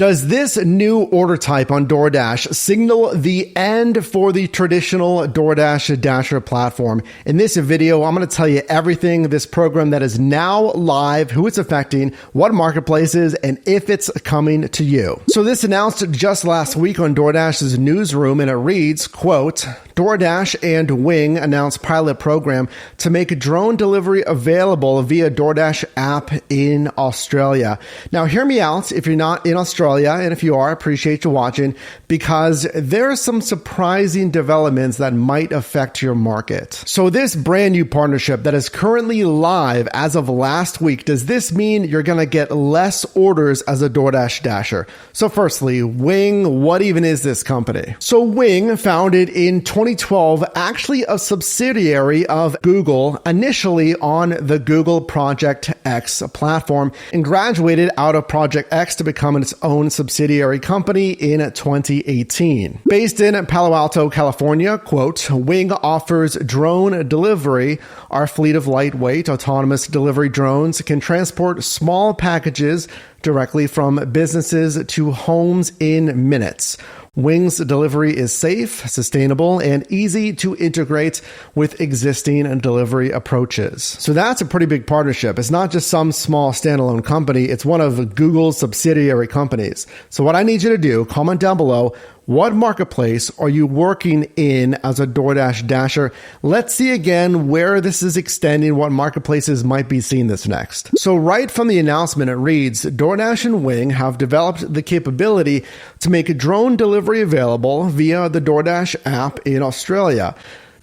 Does this new order type on DoorDash signal the end for the traditional DoorDash Dasher platform? In this video, I'm going to tell you everything this program that is now live, who it's affecting, what marketplaces, and if it's coming to you. So this announced just last week on DoorDash's newsroom, and it reads, quote, DoorDash and Wing announced pilot program to make drone delivery available via DoorDash app in Australia. Now, hear me out if you're not in Australia, and if you are, I appreciate you watching, because there are some surprising developments that might affect your market. So this brand new partnership that is currently live as of last week, does this mean you're going to get less orders as a DoorDash Dasher? So firstly, Wing, what even is this company? So Wing, founded in 2012, actually a subsidiary of Google, initially on the Google Project X platform, and graduated out of Project X to become its own subsidiary company in 2018. Based in Palo Alto, California, quote, Wing offers drone delivery. Our fleet of lightweight, autonomous delivery drones can transport small packages directly from businesses to homes in minutes. Wing's delivery is safe, sustainable, and easy to integrate with existing delivery approaches. So that's a pretty big partnership. It's not just some small standalone company. It's one of Google's subsidiary companies. So what I need you to do, comment down below, what marketplace are you working in as a DoorDash Dasher? Let's see again where this is extending, what marketplaces might be seeing this next. So right from the announcement, it reads, DoorDash and Wing have developed the capability to make drone delivery available via the DoorDash app in Australia,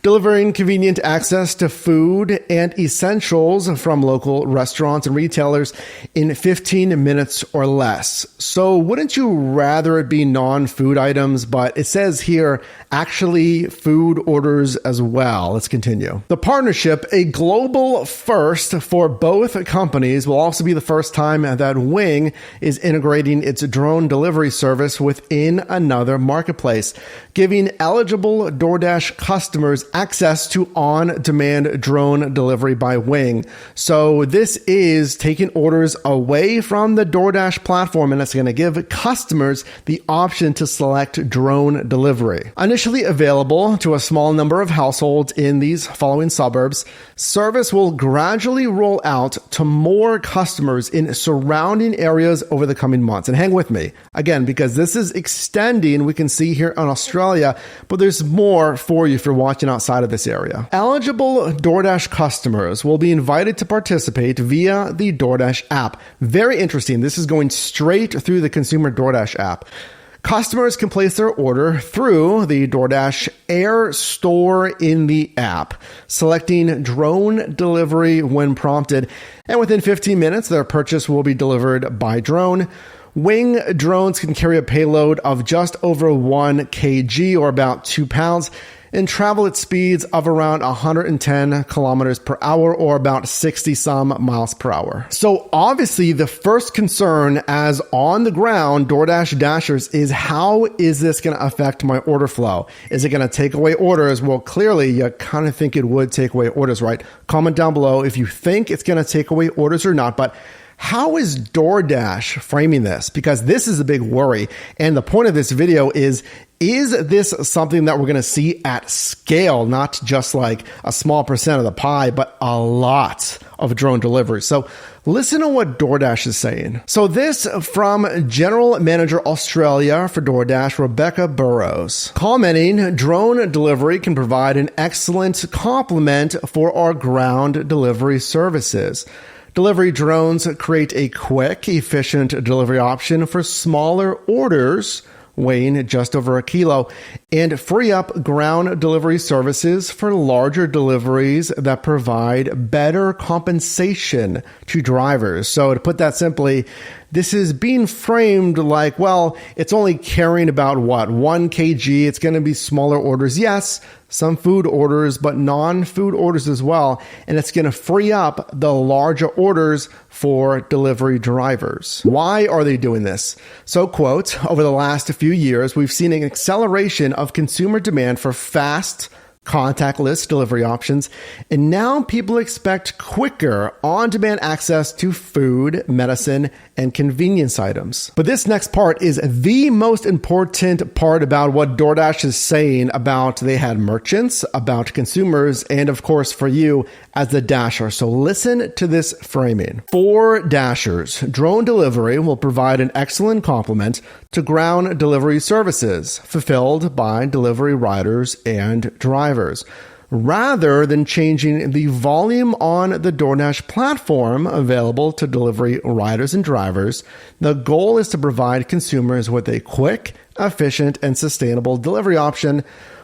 delivering convenient access to food and essentials from local restaurants and retailers in 15 minutes or less. So wouldn't you rather it be non-food items, but it says here actually food orders as well. Let's continue. The partnership, a global first for both companies, will also be the first time that Wing is integrating its drone delivery service within another marketplace, giving eligible DoorDash customers access to on-demand drone delivery by Wing. So this is taking orders away from the DoorDash platform, and it's going to give customers the option to select drone delivery. Initially available to a small number of households in these following suburbs, service will gradually roll out to more customers in surrounding areas over the coming months. And hang with me, again, because this is extending, we can see here in Australia, but there's more for you if you're watching outside of this area. Eligible DoorDash customers will be invited to participate via the DoorDash app. Very interesting. This is going straight through the consumer DoorDash app. Customers can place their order through the DoorDash Air store in the app, selecting drone delivery when prompted, and within 15 minutes, their purchase will be delivered by drone. Wing drones can carry a payload of just over 1 kg or about 2 pounds and travel at speeds of around 110 kilometers per hour or about 60 some miles per hour. So obviously the first concern as on the ground DoorDash Dashers is, how is this going to affect my order flow? Is it going to take away orders? Well, clearly you kind of think it would take away orders, right? Comment down below if you think it's going to take away orders or not, but how is DoorDash framing this? Because this is a big worry. And the point of this video is this something that we're going to see at scale, not just like a small percent of the pie, but a lot of drone delivery? So listen to what DoorDash is saying. So this from General Manager Australia for DoorDash, Rebecca Burrows, commenting, drone delivery can provide an excellent complement for our ground delivery services. Delivery drones create a quick, efficient delivery option for smaller orders weighing just over a kilo, and free up ground delivery services for larger deliveries that provide better compensation to drivers. So to put that simply, this is being framed like, well, it's only carrying about what, 1 kg. It's going to be smaller orders. Yes, some food orders, but non-food orders as well. And it's going to free up the larger orders for delivery drivers. Why are they doing this? So, quote, over the last few years, we've seen an acceleration of consumer demand for fast, contactless delivery options, and now people expect quicker on-demand access to food, medicine, and convenience items. But this next part is the most important part about what DoorDash is saying about they had merchants, about consumers, and of course for you as the Dasher. So listen to this framing. For Dashers, drone delivery will provide an excellent complement to ground delivery services fulfilled by delivery riders and drivers. Rather than changing the volume on the DoorDash platform available to delivery riders and drivers, the goal is to provide consumers with a quick, efficient, and sustainable delivery option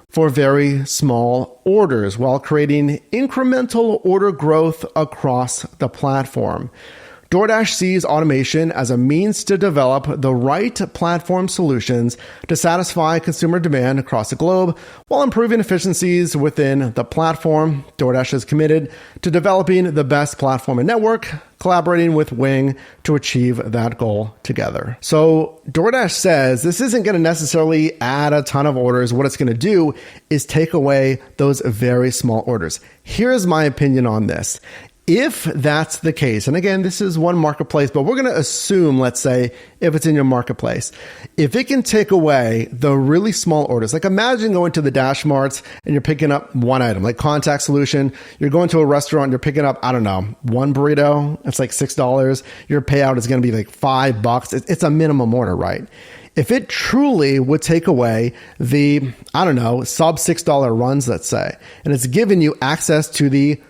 for very small orders while creating incremental order growth across the platform. DoorDash sees automation as a means to develop the right platform solutions to satisfy consumer demand across the globe while improving efficiencies within the platform. DoorDash is committed to developing the best platform and network, collaborating with Wing to achieve that goal together. So DoorDash says this isn't going to necessarily add a ton of orders. What it's going to do is take away those very small orders. Here's my opinion on this. If that's the case, and again, this is one marketplace, but we're going to assume, let's say, if it's in your marketplace, if it can take away the really small orders, like imagine going to the Dash Marts and you're picking up one item, like contact solution, you're going to a restaurant, you're picking up, I don't know, one burrito, it's like $6. Your payout is going to be like $5. It's a minimum order, right? If it truly would take away the, I don't know, sub $6 runs, let's say, and it's giving you access to the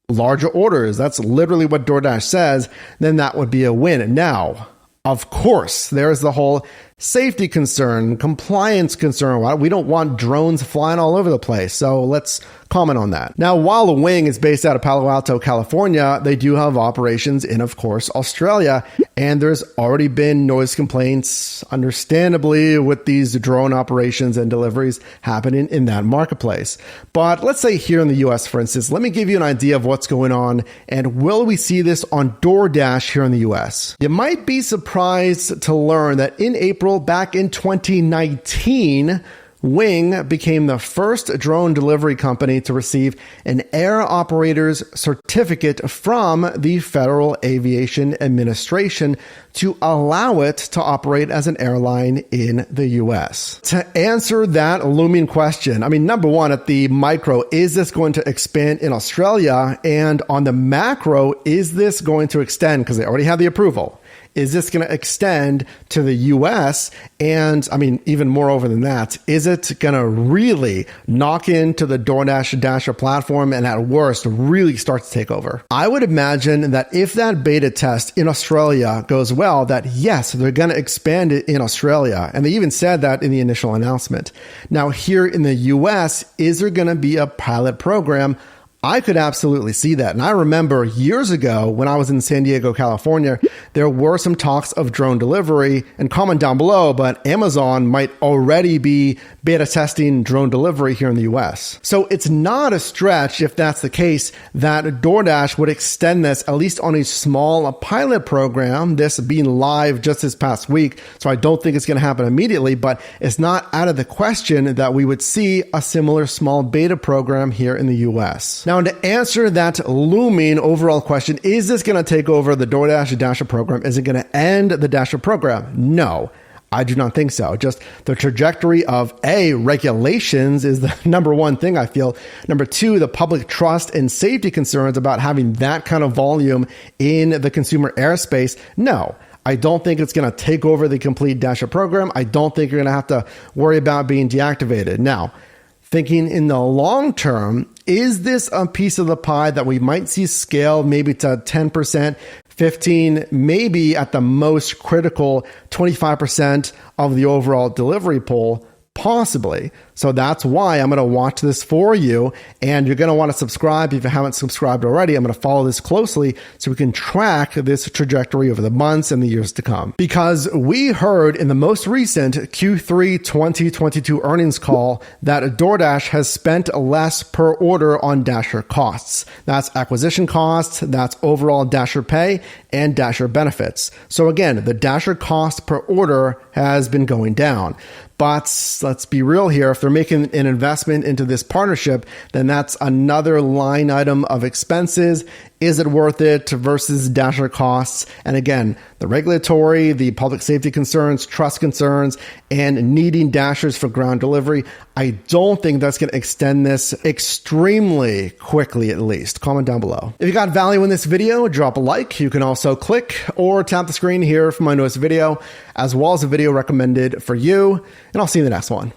larger orders, that's literally what DoorDash says, then that would be a win. Now, of course, there's the whole safety concern, compliance concern. We don't want drones flying all over the place. So let's comment on that. Now, while the Wing is based out of Palo Alto, California, they do have operations in, of course, Australia. And there's already been noise complaints, understandably, with these drone operations and deliveries happening in that marketplace. But let's say here in the US, for instance, let me give you an idea of what's going on. And will we see this on DoorDash here in the US? You might be surprised to learn that in April, back in 2019, Wing became the first drone delivery company to receive an air operator's certificate from the Federal Aviation Administration to allow it to operate as an airline in the US. To answer that looming question, I mean, number one, at the micro, is this going to expand in Australia? And on the macro, is this going to extend, because they already have the approval, is this going to extend to the US? And I mean, even moreover than that, is it going to really knock into the DoorDash Dasher platform and at worst really start to take over? I would imagine that if that beta test in Australia goes well, that yes, they're going to expand it in Australia. And they even said that in the initial announcement. Now here in the US, is there going to be a pilot program? I could absolutely see that. And I remember years ago when I was in San Diego, California, there were some talks of drone delivery, and comment down below, but Amazon might already be beta testing drone delivery here in the US. So it's not a stretch, if that's the case, that DoorDash would extend this at least on a small pilot program, this being live just this past week. So I don't think it's going to happen immediately, but it's not out of the question that we would see a similar small beta program here in the US. Now, to answer that looming overall question, is this going to take over the DoorDash Dasher program? Is it going to end the Dasher program? No, I do not think so. Just the trajectory of regulations is the number one thing I feel. Number two, the public trust and safety concerns about having that kind of volume in the consumer airspace. No, I don't think it's going to take over the complete Dasher program. I don't think you're going to have to worry about being deactivated. Now, thinking in the long term, is this a piece of the pie that we might see scale maybe to 10%, 15, maybe at the most critical 25% of the overall delivery pool? Possibly. So that's why I'm going to watch this for you. And you're going to want to subscribe if you haven't subscribed already. I'm going to follow this closely so we can track this trajectory over the months and the years to come. Because we heard in the most recent Q3 2022 earnings call that DoorDash has spent less per order on Dasher costs. That's acquisition costs, that's overall Dasher pay, and Dasher benefits. So again, the Dasher cost per order has been going down. But let's be real here. If they're making an investment into this partnership, then that's another line item of expenses. Is it worth it versus Dasher costs? And again, the regulatory, the public safety concerns, trust concerns, and needing Dashers for ground delivery, I don't think that's going to extend this extremely quickly, at least. Comment down below. If you got value in this video, drop a like. You can also click or tap the screen here for my newest video, as well as a video recommended for you. And I'll see you in the next one.